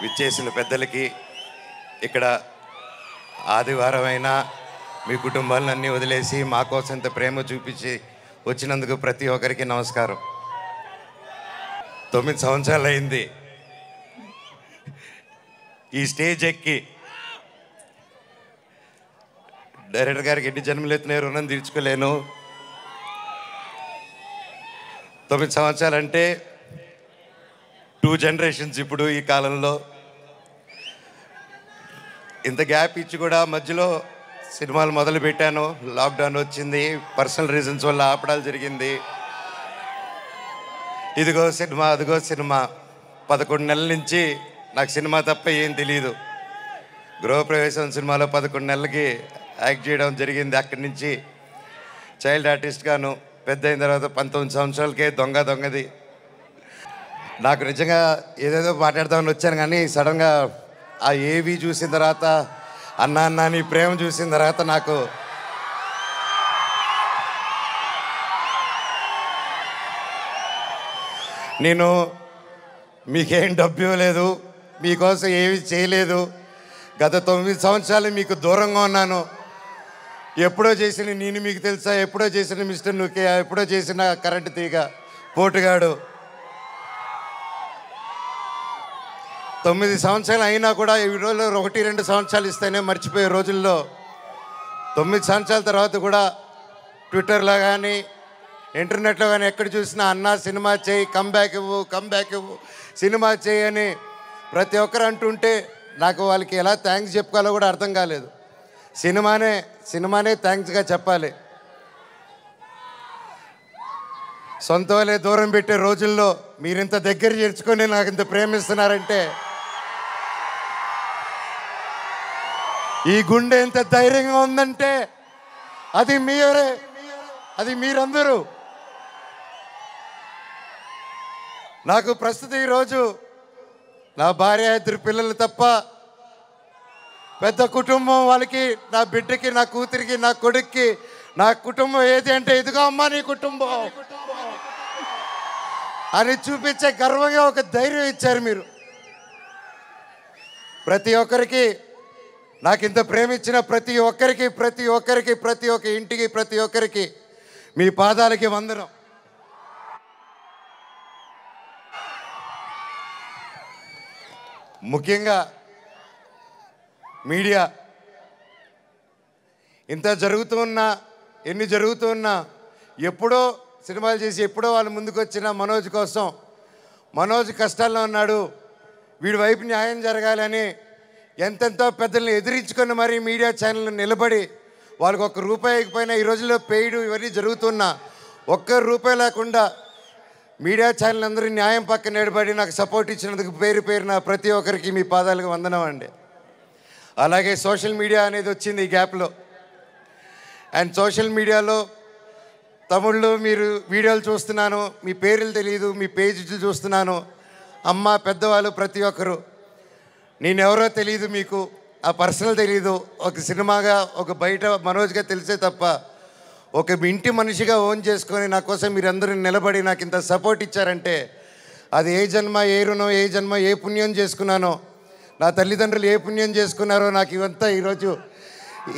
విచ్చేసిన పెద్దలకి, ఇక్కడ ఆదివారమైనా మీ కుటుంబాలన్నీ వదిలేసి మా కోసం ఇంత ప్రేమ చూపించి వచ్చినందుకు ప్రతి ఒక్కరికి నమస్కారం. 9 సంవత్సరాలు అయింది ఈ స్టేజ్ ఎక్కి. డైరెక్టర్ గారికి ఎన్ని జన్మలు ఎత్తిన రుణం తీర్చుకోలేను. 9 సంవత్సరాలు అంటే 2 జనరేషన్స్. ఇప్పుడు ఈ కాలంలో ఇంత గ్యాప్ ఇచ్చి కూడా మధ్యలో సినిమాలు మొదలు పెట్టాను. లాక్డౌన్ వచ్చింది, పర్సనల్ రీజన్స్ వల్ల ఆపడాలు జరిగింది. ఇదిగో సినిమా, అదిగో సినిమా. 11 నెలల నుంచి నాకు సినిమా తప్ప ఏం తెలియదు. గృహప్రవేశం సినిమాలో 11 నెలలకి యాక్ట్ చేయడం జరిగింది. అక్కడి నుంచి చైల్డ్ ఆర్టిస్ట్గాను, పెద్ద అయిన తర్వాత 19 సంవత్సరాలకే దొంగది. నాకు నిజంగా ఏదేదో మాట్లాడదామని వచ్చాను, కానీ సడన్గా ఆ ఏవి చూసిన తర్వాత, అన్నా నీ ప్రేమ చూసిన తర్వాత నాకు నేను మీకేం డబ్బు ఇవ్వలేదు, మీకోసం ఏమీ చేయలేదు. గత 9 సంవత్సరాలు మీకు దూరంగా ఉన్నాను. ఎప్పుడో చేసిన నేను మీకు తెలుసా, ఎప్పుడో చేసిన మిస్టర్ నుకే, ఎప్పుడో చేసిన కరెంటు తీగ పోటుగాడు. 9 సంవత్సరాలు అయినా కూడా ఈ రోజుల్లో 1-2 సంవత్సరాలు ఇస్తేనే మర్చిపోయే రోజుల్లో 9 సంవత్సరాల తర్వాత కూడా ట్విట్టర్లో కానీ ఇంటర్నెట్లో కానీ ఎక్కడ చూసినా అన్నా సినిమా చేయి, కమ్బ్యాక్ ఇవ్వు, సినిమా చేయి అని ప్రతి ఒక్కరు అంటుంటే నాకు వాళ్ళకి ఎలా థ్యాంక్స్ చెప్పుకోవాలో కూడా అర్థం కాలేదు. సినిమానే థ్యాంక్స్గా చెప్పాలి. సొంత వాళ్ళే దూరం పెట్టే రోజుల్లో మీరింత దగ్గర చేర్చుకొని నాకు ఇంత ప్రేమిస్తున్నారంటే, ఈ గుండె ఎంత ధైర్యంగా ఉందంటే అది మీరే, అది మీరందరూ. నాకు ప్రస్తుతం ఈరోజు నా భార్య, 2 పిల్లలు తప్ప పెద్ద కుటుంబం. వాళ్ళకి, నా బిడ్డకి, నా కూతురికి, నా కొడుక్కి నా కుటుంబం ఏది అంటే, ఇదిగో అమ్మా నీ కుటుంబం అని చూపించే గర్వంగా ఒక ధైర్యం ఇచ్చారు మీరు. ప్రతి ఒక్కరికి, నాకు ఇంత ప్రేమించిన ప్రతి ఒక్క ఇంటికి, ప్రతి ఒక్కరికి మీ పాదాలకి వందనం. ముఖ్యంగా మీడియా ఇంత ఎన్ని జరుగుతున్నా ఎప్పుడో సినిమాలు చేసి ఎప్పుడో వాళ్ళు ముందుకు వచ్చిన మనోజ్ కోసం, మనోజ్ కష్టాల్లో ఉన్నాడు, వీడి వైపు న్యాయం జరగాలని ఎంతెంతో పెద్దల్ని ఎదిరించుకొని మరీ మీడియా ఛానల్ నిలబడి, వాళ్ళకి ₹1 ఇకపోయినా ఈ రోజుల్లో పెయిడ్ ఇవన్నీ జరుగుతున్నా ₹1 లేకుండా మీడియా ఛానల్ అందరూ న్యాయం పక్కన నిలబడి నాకు సపోర్ట్ ఇచ్చినందుకు పేరున ప్రతి ఒక్కరికి మీ పాదాలకు వందనం అండి. అలాగే సోషల్ మీడియా అనేది వచ్చింది ఈ గ్యాప్లో. అండ్ సోషల్ మీడియాలో తమిళ్లో మీరు వీడియోలు చూస్తున్నాను, మీ పేర్లు తెలియదు, మీ పేజీలు చూస్తున్నాను. అమ్మ, పెద్దవాళ్ళు ప్రతి ఒక్కరు, నేనెవరో తెలియదు మీకు, ఆ పర్సనల్ తెలియదు. ఒక సినిమాగా, ఒక బయట మనోజ్గా తెలిసే తప్ప ఒక ఇంటి మనిషిగా ఓన్ చేసుకొని నా కోసం మీరందరూ నిలబడి నాకు ఇంత సపోర్ట్ ఇచ్చారంటే, అది ఏ జన్మ, ఏ రుణం, ఏ జన్మ, ఏ పుణ్యం చేసుకున్నానో, నా తల్లిదండ్రులు ఏ పుణ్యం చేసుకున్నారో నాకు ఇవంతా ఈరోజు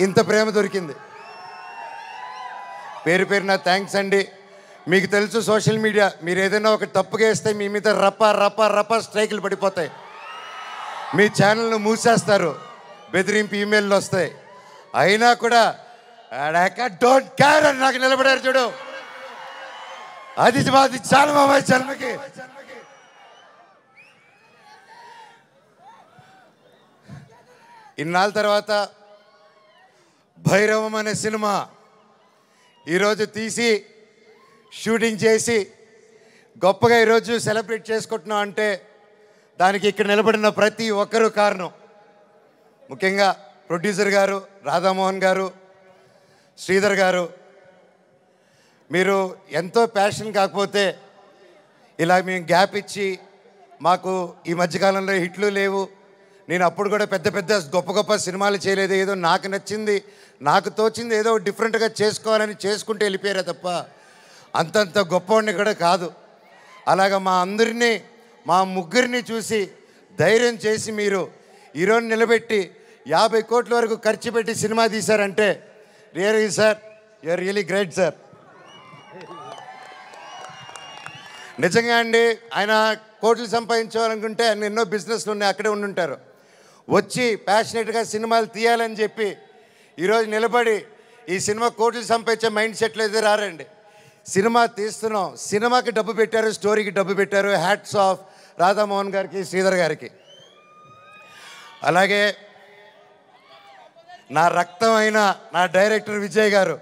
ఇంత ప్రేమ దొరికింది. పేరున థ్యాంక్స్ అండి. మీకు తెలుసు సోషల్ మీడియా, మీరు ఏదైనా ఒక తప్పుగా వేస్తే మీ మీద రప్ప స్ట్రైకులు పడిపోతాయి, మీ ఛానల్ను మూసేస్తారు, బెదిరింపు ఈమెయిల్లు వస్తాయి. అయినా కూడా డోంట్ కేర్ అని నాకు నిలబడారు చూడు, అది చాలా మా జన్మకి. ఇన్నాళ్ళ తర్వాత భైరవం అనే సినిమా ఈరోజు తీసి షూటింగ్ చేసి గొప్పగా ఈరోజు సెలబ్రేట్ చేసుకుంటున్నాం అంటే దానికి ఇక్కడ నిలబడిన ప్రతి ఒక్కరూ కారణం. ముఖ్యంగా ప్రొడ్యూసర్ గారు, రాధామోహన్ గారు, శ్రీధర్ గారు, మీరు ఎంతో ప్యాషన్. కాకపోతే ఇలా మేము గ్యాప్ ఇచ్చి, మాకు ఈ మధ్యకాలంలో హిట్లు లేవు, నేను అప్పుడు కూడా పెద్ద గొప్ప సినిమాలు చేయలేదు, ఏదో నాకు నచ్చింది, నాకు తోచింది ఏదో డిఫరెంట్గా చేసుకోవాలని చేసుకుంటూ వెళ్ళిపోయారే తప్ప అంతంత గొప్పవాడిని కూడా కాదు. అలాగా మా అందరినీ, మా ముగ్గురిని చూసి ధైర్యం చేసి మీరు ఈరోజు నిలబెట్టి 50 కోట్ల వరకు ఖర్చు పెట్టి సినిమా తీశారంటే really sir you are really great sir. నిజంగా అండి, ఆయన కోట్లు సంపాదించాలనుకుంటే ఆయన ఎన్నో బిజినెస్లు ఉన్నాయి, అక్కడే ఉండుంటారు. వచ్చి ప్యాషనెట్గా సినిమాలు తీయాలని చెప్పి ఈరోజు నిలబడి ఈ సినిమా కోట్లు సంపాదించే మైండ్ సెట్లు అయితే రారండి. సినిమా తీస్తున్నాం, సినిమాకి డబ్బు పెట్టారు, స్టోరీకి డబ్బు పెట్టారు. హ్యాట్స్ ఆఫ్ రాధామోహన్ గారికి, శ్రీధర్ గారికి. అలాగే నా రక్తం అయిన నా డైరెక్టర్ విజయ్ గారు.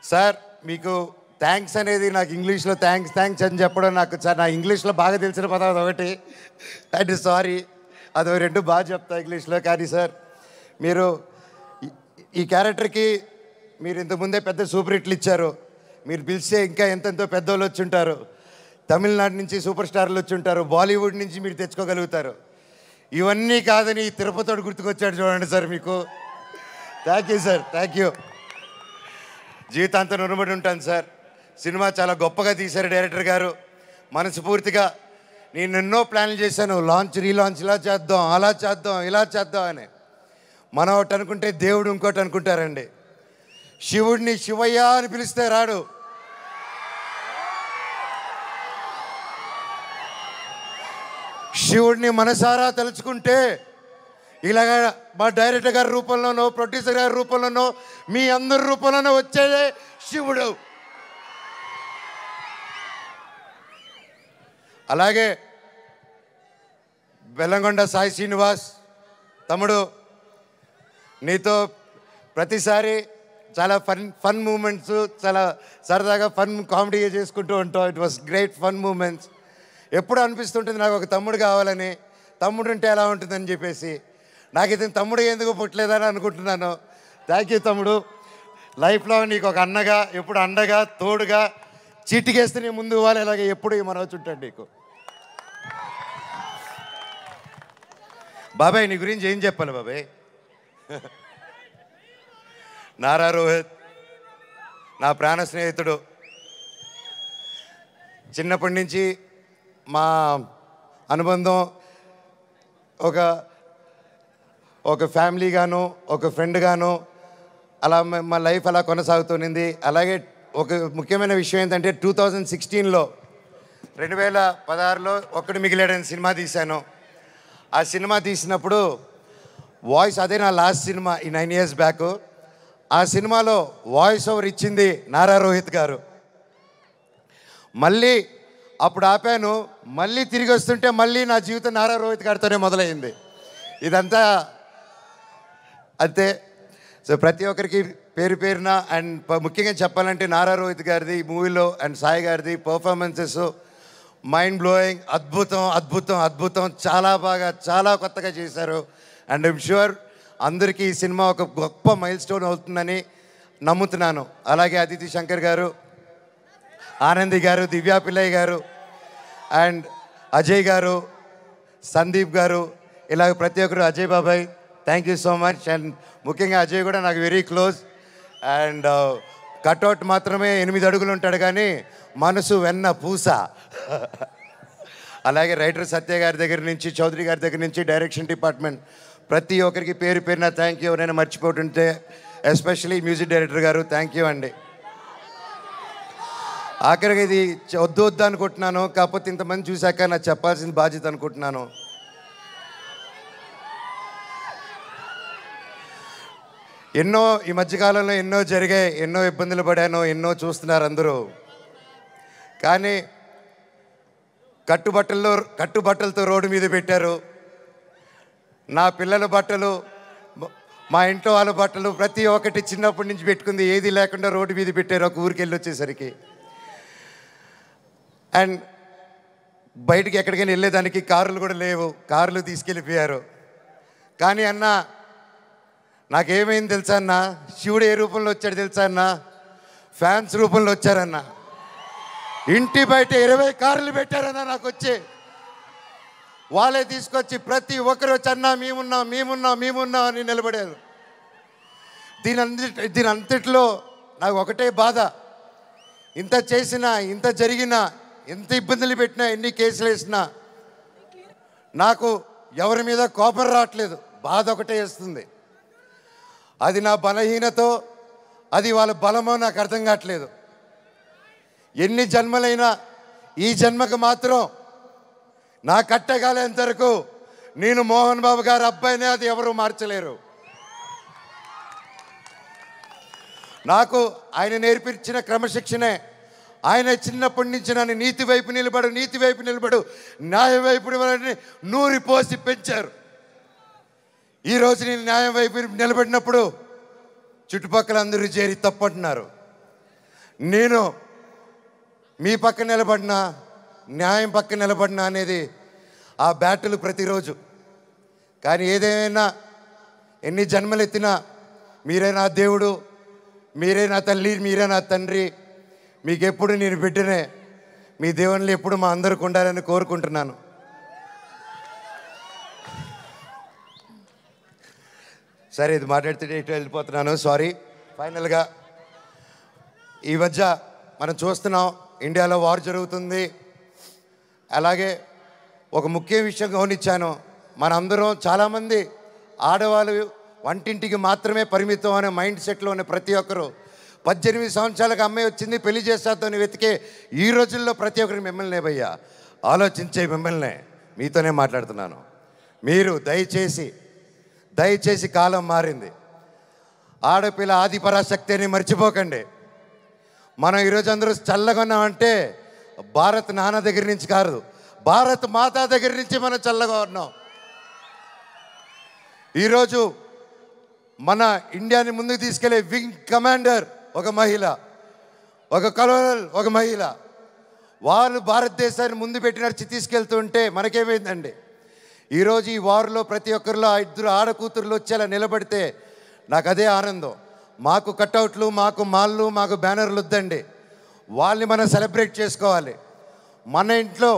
సార్ మీకు థ్యాంక్స్ అనేది నాకు ఇంగ్లీష్లో థ్యాంక్స్ అని చెప్పడం నాకు సార్ నా ఇంగ్లీష్లో బాగా తెలిసిన పదం అదొకటి, అంటే సారీ, అది 2 బాగా చెప్తా ఇంగ్లీష్లో. కానీ సార్ మీరు ఈ క్యారెక్టర్కి మీరు ఇంతకుముందే పెద్ద సూపర్ హిట్లు ఇచ్చారు. మీరు పిలిస్తే ఇంకా ఎంతెంతో పెద్దోళ్ళు వచ్చి ఉంటారు. తమిళనాడు నుంచి సూపర్ స్టార్లు వచ్చి ఉంటారు, బాలీవుడ్ నుంచి మీరు తెచ్చుకోగలుగుతారు. ఇవన్నీ కాదని తిరుపతివాడు గుర్తుకొచ్చాడు చూడండి సార్. మీకు thank you sir, thank you. జీవితాంతం రుణపడి ఉంటాను సార్. సినిమా చాలా గొప్పగా తీశారు డైరెక్టర్ గారు. మనస్ఫూర్తిగా నేను ఎన్నో ప్లాన్లు చేశాను, లాంచ్ రీలాంచ్ ఇలా చేద్దాం, అలా చేద్దాం, ఇలా చేద్దాం అని. మనం ఒకటి అనుకుంటే దేవుడు ఇంకోటి అనుకుంటారండి. శివుడిని శివయ్య అని పిలిస్తే రాడు. శివుడిని మనసారా తలుచుకుంటే ఇలాగ మా డైరెక్టర్ గారి రూపంలోనో, ప్రొడ్యూసర్ గారి రూపంలోనో, మీ అందరి రూపంలోనో వచ్చేదే శివుడు. అలాగే బెల్లంకొండ సాయి శ్రీనివాస్ తమ్ముడు, నీతో ప్రతిసారి చాలా ఫన్ మూమెంట్స్, చాలా సరదాగా ఫన్ కామెడీ చేసుకుంటూ ఉంటాం. It was great fun moments. ఎప్పుడు అనిపిస్తుంటుంది నాకు ఒక తమ్ముడు కావాలని, తమ్ముడు ఉంటే ఎలా ఉంటుందని చెప్పేసి. నాకు ఇతను తమ్ముడు ఎందుకు పుట్టలేదని అనుకుంటున్నాను. థ్యాంక్ యూ తమ్ముడు. లైఫ్లో నీకు ఒక అన్నగా, ఎప్పుడు అండగా, తోడుగా, చీటికేస్తే నీ ముందు ఇవ్వాలి, అలాగే ఎప్పుడు మనవచ్చు ఉంటాడు నీకు. బాబాయ్ నీ గురించి ఏం చెప్పాలి బాబాయ్? నారా రోహిత్ నా ప్రాణ స్నేహితుడు. చిన్నప్పటి నుంచి మా అనుబంధం ఒక ఫ్యామిలీగాను, ఒక ఫ్రెండ్గాను అలా మా లైఫ్ అలా కొనసాగుతుంది. అలాగే ఒక ముఖ్యమైన విషయం ఏంటంటే 2016లో 2016లో ఒక్కడు మిగిలాడని సినిమా తీశాను. ఆ సినిమా తీసినప్పుడు వాయిస్, అదే నా లాస్ట్ సినిమా ఈ 9 years బ్యాక్. ఆ సినిమాలో వాయిస్ ఓవర్ ఇచ్చింది నారా రోహిత్ గారు. మళ్ళీ అప్పుడు ఆపాను, మళ్ళీ తిరిగి వస్తుంటే మళ్ళీ నా జీవితం నారా రోహిత్ గారితోనే మొదలైంది. ఇదంతా అంతే. సో ప్రతి ఒక్కరికి పేరు పేరున అండ్ ముఖ్యంగా చెప్పాలంటే నారా రోహిత్ గారిది మూవీలో అండ్ సాయి గారిది పర్ఫార్మెన్సెస్ మైండ్ బ్లోయింగ్, అద్భుతం అద్భుతం అద్భుతం. చాలా బాగా, చాలా కొత్తగా చేశారు. అండ్ ఐమ్ ష్యూర్ అందరికీ ఈ సినిమా ఒక గొప్ప మైల్ స్టోన్ అవుతుందని నమ్ముతున్నాను. అలాగే అదితి శంకర్ గారు, ఆనంది గారు, దివ్యా పిల్లయ్య గారు అండ్ అజయ్ గారు, సందీప్ గారు, ఇలాగ ప్రతి ఒక్కరు, అజయ్ బాబాయ్ thank you so much. And ముఖ్యంగా అజయ్ కూడా నాకు వెరీ క్లోజ్. అండ్ కట్అవుట్ మాత్రమే 8 అడుగులు ఉంటాడు కానీ మనసు వెన్న పూస. అలాగే రైటర్ సత్య గారి దగ్గర నుంచి, చౌదరి గారి దగ్గర నుంచి, డైరెక్షన్ డిపార్ట్మెంట్ ప్రతి ఒక్కరికి పేరు పేరున థ్యాంక్ యూ. నేను మర్చిపోతుంటే ఎస్పెషలీ మ్యూజిక్ డైరెక్టర్ గారు థ్యాంక్ యూ అండి. ఆఖరికి ఇది వద్దు అనుకుంటున్నాను, కాకపోతే ఇంతమంది చూశాక నాకు చెప్పాల్సిన బాధ్యత అనుకుంటున్నాను. ఎన్నో ఈ మధ్యకాలంలో ఎన్నో జరిగాయి, ఎన్నో ఇబ్బందులు పడాను, ఎన్నో చూస్తున్నారు అందరూ. కానీ కట్టుబట్టలతో రోడ్డు మీద పెట్టారు. నా పిల్లల బట్టలు, మా ఇంట్లో వాళ్ళ బట్టలు ప్రతి ఒక్కటి చిన్నప్పటి నుంచి పెట్టుకుంది, ఏది లేకుండా రోడ్డు మీద పెట్టారు ఒక ఊరికి వెళ్ళి వచ్చేసరికి. అండ్ బయటికి ఎక్కడికైనా వెళ్ళేదానికి కార్లు కూడా లేవు, కార్లు తీసుకెళ్ళిపోయారు. కానీ అన్న నాకేమైంది తెలుసా అన్న, శివుడు ఏ రూపంలో వచ్చాడు తెలుసా అన్న, ఫ్యాన్స్ రూపంలో వచ్చారన్న. ఇంటి బయట 20 కార్లు పెట్టారన్న నాకు వచ్చి. వాళ్ళే తీసుకొచ్చి ప్రతి ఒక్కరు వచ్చి అన్నా మేమున్నాం అని నిలబడారు. దీని అంతట్లో నాకు ఒకటే బాధ, ఇంత చేసినా, ఇంత జరిగినా, ఎంత ఇబ్బందులు పెట్టినా, ఎన్ని కేసులు వేసినా నాకు ఎవరి మీద కోపం రావట్లేదు, బాధ ఒకటే వేస్తుంది. అది నా బలహీనతో అది వాళ్ళ బలమో నాకు అర్థం కావట్లేదు. ఎన్ని జన్మలైనా ఈ జన్మకు మాత్రం నా కట్టగాలేంత వరకు నేను మోహన్ బాబు గారి అబ్బాయినే, అది ఎవరు మార్చలేరు. నాకు ఆయన నేర్పించిన క్రమశిక్షణే, ఆయన చిన్నప్పటి నుంచి నన్ను నీతి వైపు నిలబడు, న్యాయం వైపు నూరి పోసి పెంచారు. ఈరోజు నేను న్యాయం వైపు నిలబడినప్పుడు చుట్టుపక్కల అందరూ చేరి తప్పంటున్నారు. నేను మీ పక్క నిలబడినా, న్యాయం పక్క నిలబడినా అనేది ఆ బ్యాటిల్ ప్రతిరోజు. కానీ ఏదేమైనా ఎన్ని జన్మలెత్తినా మీరే నా దేవుడు, మీరే నా తల్లి, మీరే నా తండ్రి. మీకు ఎప్పుడు నేను బిడ్డనే. మీ దేవుళ్ళు ఎప్పుడు మా అందరికి ఉండాలని కోరుకుంటున్నాను. సరే, ఇది మాట్లాడితే ఇటు వెళ్ళిపోతున్నాను, సారీ. ఫైనల్గా ఈ మధ్య మనం చూస్తున్నాం, ఇండియాలో వార్ జరుగుతుంది. అలాగే ఒక ముఖ్య విషయం గమనించాను, మనందరం చాలామంది ఆడవాళ్ళు వంటింటికి మాత్రమే పరిమితం అనే మైండ్ సెట్లో ఉన్న ప్రతి ఒక్కరు 18 సంవత్సరాలకు అమ్మాయి వచ్చింది పెళ్లి చేస్తాతోని వెతికే ఈ రోజుల్లో ప్రతి ఒక్కరికి మిమ్మల్ని భయ్యా ఆలోచించే మిమ్మల్ని మీతోనే మాట్లాడుతున్నాను. మీరు దయచేసి కాలం మారింది. ఆడపిల్ల ఆది పరాశక్తి అని మర్చిపోకండి. మనం ఈరోజు అందరూ చల్లగా ఉన్నామంటే భారత్ నాన్న దగ్గర నుంచి కాదు, భారత్ మాతా దగ్గర నుంచి మనం చల్లగా ఉన్నాం. ఈరోజు మన ఇండియాని ముందుకు తీసుకెళ్లే వింగ్ కమాండర్ ఒక మహిళ, ఒక కలోనల్ ఒక మహిళ. వాళ్ళు భారతదేశాన్ని ముందు పెట్టి నడిచి తీసుకెళ్తుంటే మనకేమైందండి? ఈరోజు ఈ వార్లో ప్రతి ఒక్కరిలో 2 ఆడకూతుర్లు వచ్చేలా నిలబడితే నాకు అదే ఆనందం. మాకు కట్అవుట్లు, మాకు మాళ్ళు, మాకు బ్యానర్లు వద్దండి. వాళ్ళని మనం సెలబ్రేట్ చేసుకోవాలి. మన ఇంట్లో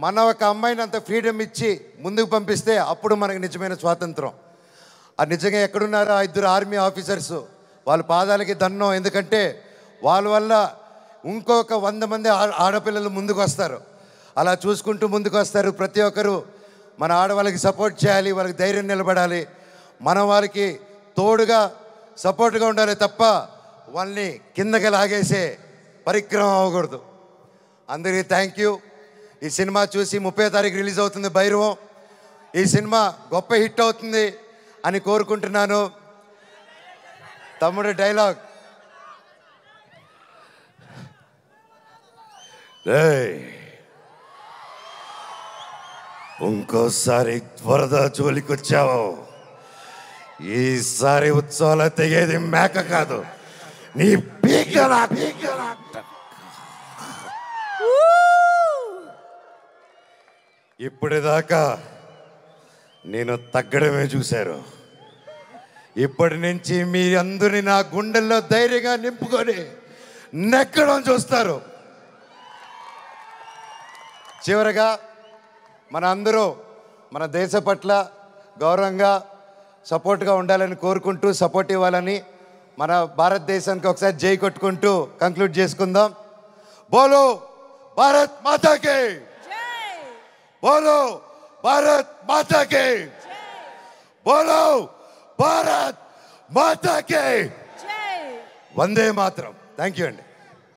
మన ఒక అమ్మాయిని అంత ఫ్రీడమ్ ఇచ్చి ముందుకు పంపిస్తే అప్పుడు మనకు నిజమైన స్వాతంత్రం. అది నిజంగా ఎక్కడున్నారో 2 ఆర్మీ ఆఫీసర్స్, వాళ్ళ పాదాలకి దండం. ఎందుకంటే వాళ్ళ వల్ల ఇంకొక 100 మంది ఆడపిల్లలు ముందుకు వస్తారు. అలా చూసుకుంటూ ముందుకు వస్తారు. ప్రతి ఒక్కరు మన ఆడవాళ్ళకి సపోర్ట్ చేయాలి, వాళ్ళకి ధైర్యం నిలబడాలి, మన వాళ్ళకి తోడుగా సపోర్ట్గా ఉండాలి తప్ప వాళ్ళని కిందకి లాగేసే పరిక్రమం అవ్వకూడదు. అందరికీ థ్యాంక్ యూ. ఈ సినిమా చూసి 30వ తారీఖు రిలీజ్ అవుతుంది భైరవం. ఈ సినిమా గొప్ప హిట్ అవుతుంది అని కోరుకుంటున్నాను. తమ్ముడు డైలాగ్, ఇంకోసారి వరద జోలికొచ్చావు, ఈసారి ఉత్సవాలు తెగేది మేక కాదు, నీ పీకలా. ఇప్పటిదాకా నేను తగ్గడమే చూశారు. ఇప్పటి నుంచి మీ అందరినీ నా గుండెల్లో ధైర్యంగా నింపుకొని నెక్కడం చూస్తారు. చివరగా మన అందరూ మన దేశ పట్ల గౌరవంగా సపోర్ట్గా ఉండాలని కోరుకుంటూ, సపోర్ట్ ఇవ్వాలని, మన భారతదేశానికి ఒకసారి జై కొట్టుకుంటూ కంక్లూడ్ చేసుకుందాం. బోలో భారత్ మాతాకి, బోలో భారత్ మాతాకి, బోలో భారత్ మాతాకి, వందే మాతరం. థ్యాంక్ యూ అండి.